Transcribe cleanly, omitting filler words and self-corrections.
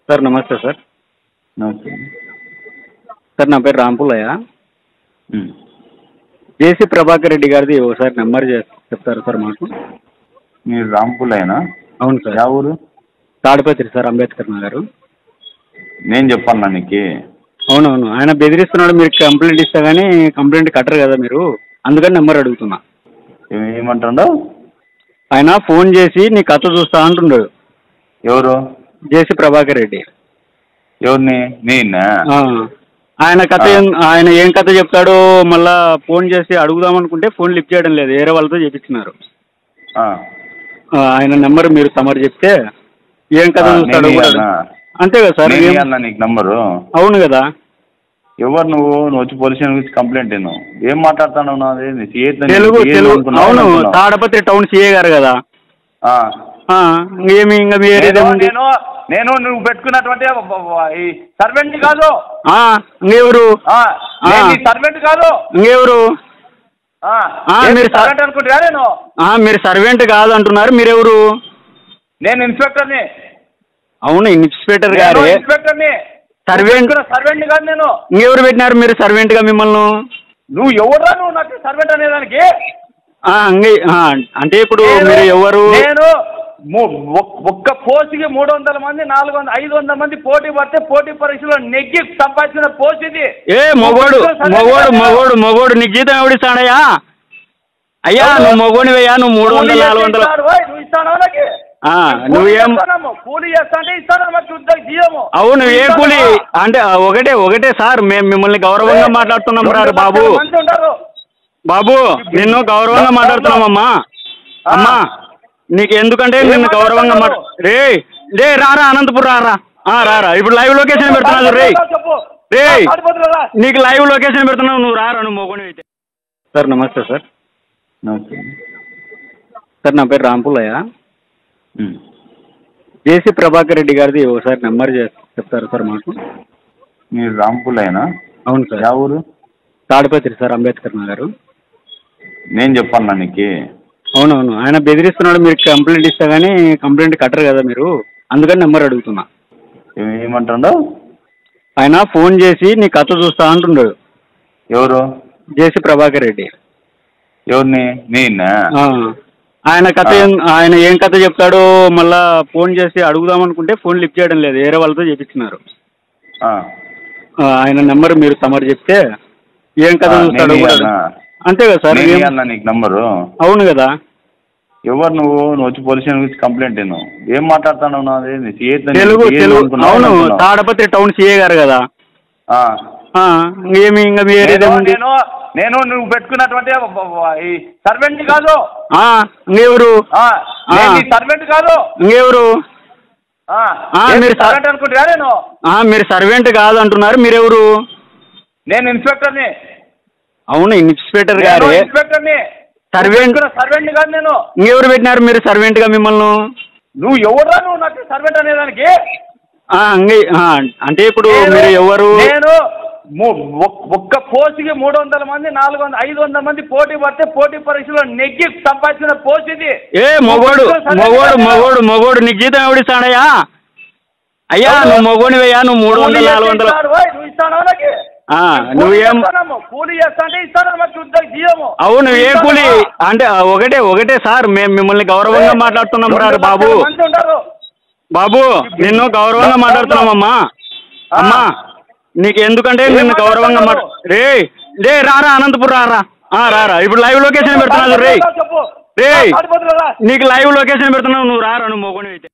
Sir నమస్తే sir. నమస్తే. Sir నా పేరు రాంపులయ్య. ఉమ్. జేసీ ప్రభాకర్ రెడ్డి గారిది ఒకసారి నెంబర్ చెప్తారా సార్ మాకు? మీరు రాంపులేనా? అవును సార్. యా ఊరు? తాడిపత్రి సార్, అంబేద్కర్ నగర్. నేను చెప్పాను నీకు. అవునవును, ఆయన బెదిరిస్తున్నాడు. మీరు కంప్లైంట్ ఇస్తా కానీ కంప్లైంట్ కట్టరు కదా మీరు, అందుకని నెంబర్ అడుగుతున్నా. ఏమంటాడు ఆయన? ఫోన్ చేసి నీ కథ చూస్తా అంటున్నాడు. ఎవరు? జేసీ ప్రభాకర్ రెడ్డి. ఎవరిని? నేనా? ఆయన కథ ఆయన ఏం కథ చెప్తాడో మళ్ళా ఫోన్ చేసి అడుగుదాం అనుకుంటే ఫోన్ లిఫ్ట్ చేయడం లేదు, వేరే వాళ్ళతో చెప్తున్నారు. ఆయన నెంబర్ మీరు తమరు చెప్తే ఏం కథ చూస్తాడో అంతే కదా సార్. నీకు నంబరు? అవును కదా. ఎవరు నువ్వు? నువ్వు వచ్చి పోలీస్ స్టేషన్ గురించి కంప్లైంట్ ఏం మాట్లాడుతున్నావు? నాది తెలుగు. అవును, తాడపత్రి టౌన్ సిఏ గారు కదా. ఏమి ఇంకా నేను నువ్వు పెట్టుకున్నటువంటి సర్వెంట్ కాదు. ఇంకెవరు? సర్వెంట్ కాదు. ఇంకెవరు? మీరు సర్వెంట్ అనుకుంటున్నా? నేను మీరు సర్వెంట్ కాదు అంటున్నారు, మీరెవరు? నేను ఇన్స్పెక్టర్ని. అవును, ఇన్స్పెక్టర్ గారు. ఇన్స్పెక్టర్ని. సర్వెంట్ కాదు నేను. ఇంకెవరు పెట్టినారు మీరు సర్వెంట్ గా మిమ్మల్ని? నువ్వు ఎవరా? నువ్వు నాకు సర్వెంట్ అనేదానికి? అంటే ఇప్పుడు మీరు ఎవరు? నేను ఒక్క పోస్ట్కి 300 మంది 400 500 మంది పోటీ పడితే పోటీ పరీక్షలో నెగ్గి సంపాదించిన పోస్ట్ ఇది. మొగోడు నీకు జీతం ఎవడిస్తాడయ్యా? అయ్యా నువ్వు మొగోనివయ్యా, నువ్వు 300 400 నువ్వు ఇస్తాను నాకు. నువ్వేం కూలీ చేస్తా అంటే ఇస్తాను జీవము. అవును, ఏ కూలీ అంటే ఒకటే సార్, మేము మిమ్మల్ని గౌరవంగా మాట్లాడుతున్నాం రా బాబు. బాబు నిన్ను గౌరవంగా మాట్లాడుతున్నామమ్మా. అమ్మా నీకు ఎందుకంటే నిన్ను గౌరవంగా రే రారా అనంతపురం రారా. ఇప్పుడు లైవ్ లొకేషన్ పెడుతున్నావు రే నీకు లైవ్ లొకేషన్ పెడుతున్నావు, నువ్వు రారా, నువ్వు మొగోని అయితే. సార్ నమస్తే సార్. నమస్తే సార్ నా పేరు రాంపులయ్య. జేసీ ప్రభాకర్ రెడ్డి గారిది ఒకసారి నెంబర్ చెప్తారా సార్ మాకు? మీరు రాంపులేనా? అవును సార్. యా ఊరు? తాడిపత్రి సార్, అంబేద్కర్ నగర్. నేను చెప్పాను నీకు. అవునవును, ఆయన బెదిరిస్తున్నాడు. మీరు కంప్లైంట్ ఇస్తా కానీ కంప్లైంట్ కట్టరు కదా మీరు, అందుకని నెంబర్ అడుగుతున్నా. ఏమంటాడు? ఆయన ఫోన్ చేసి నీ కథ చూస్తా అంటున్నాడు. ఎవరు? జేసీ ప్రభాకర్ రెడ్డి. ఎవరిని? నేనా? ఆయన కథ ఆయన ఏం కథ చెప్తాడో మళ్ళా ఫోన్ చేసి అడుగుదాం అనుకుంటే ఫోన్ లిఫ్ట్ చేయడం లేదు, వేరే వాళ్ళతో చెప్తున్నారు. ఆయన నెంబర్ మీరు తమరు చెప్తే ఏం కథ చూస్తాడో అంతే కదా సార్. నీకు నంబరు? అవును కదా. ఎవరు నువ్వు? నువ్వు వచ్చి పోలీస్ స్టేషన్ గురించి కంప్లైంట్ ఏం మాట్లాడుతున్నావు? నాది తెలుగు. అవును, తాడపత్రి టౌన్ సిఏ గారు కదా. ఏమి ఇంకా నేను నువ్వు పెట్టుకున్నటువంటి సర్వెంట్ కాదు. ఇంకెవరు? సర్వెంట్ కాదు. ఇంకెవరు? మీరు సర్వెంట్ అనుకుంటున్నా? నేను మీరు సర్వెంట్ కాదు అంటున్నారు, మీరెవరు? నేను ఇన్స్పెక్టర్ని. అవును, ఇన్స్పెక్టర్ గారు. ఇన్స్పెక్టర్ని. సర్వెంట్ కాదు నేను. ఇంకెవరు పెట్టినారు మీరు సర్వెంట్ గా మిమ్మల్ని? నువ్వు ఎవరా? నువ్వు నాకు సర్వెంట్ అనేదానికి? అంటే ఇప్పుడు మీరు ఎవరు? నేను ఒక్క పోస్ట్కి 300 మంది 400 500 మంది పోటీ పడితే పోటీ పరీక్షలో నెగ్గి సంపాదించిన పోస్ట్ ఇది. మొగోడు నీకు జీతం ఎవడిస్తాడయ్యా? అయ్యా నువ్వు మొగోనివయ్యా, నువ్వు 300 400 నువ్వు ఇస్తాను నాకు. నువ్వేం కూలీ చేస్తా అంటే ఇస్తాను జీవము. అవును, ఏ కూలీ అంటే ఒకటే సార్, మేము మిమ్మల్ని గౌరవంగా మాట్లాడుతున్నాం రా బాబు. బాబు నిన్ను గౌరవంగా మాట్లాడుతున్నామమ్మా. అమ్మా నీకు ఎందుకంటే నిన్ను గౌరవంగా రారా అనంతపురం రారా. ఇప్పుడు లైవ్ లొకేషన్ పెడుతున్నావు రే నీకు లైవ్ లొకేషన్ పెడుతున్నావు, నువ్వు రారా, నువ్వు మొగోని అయితే.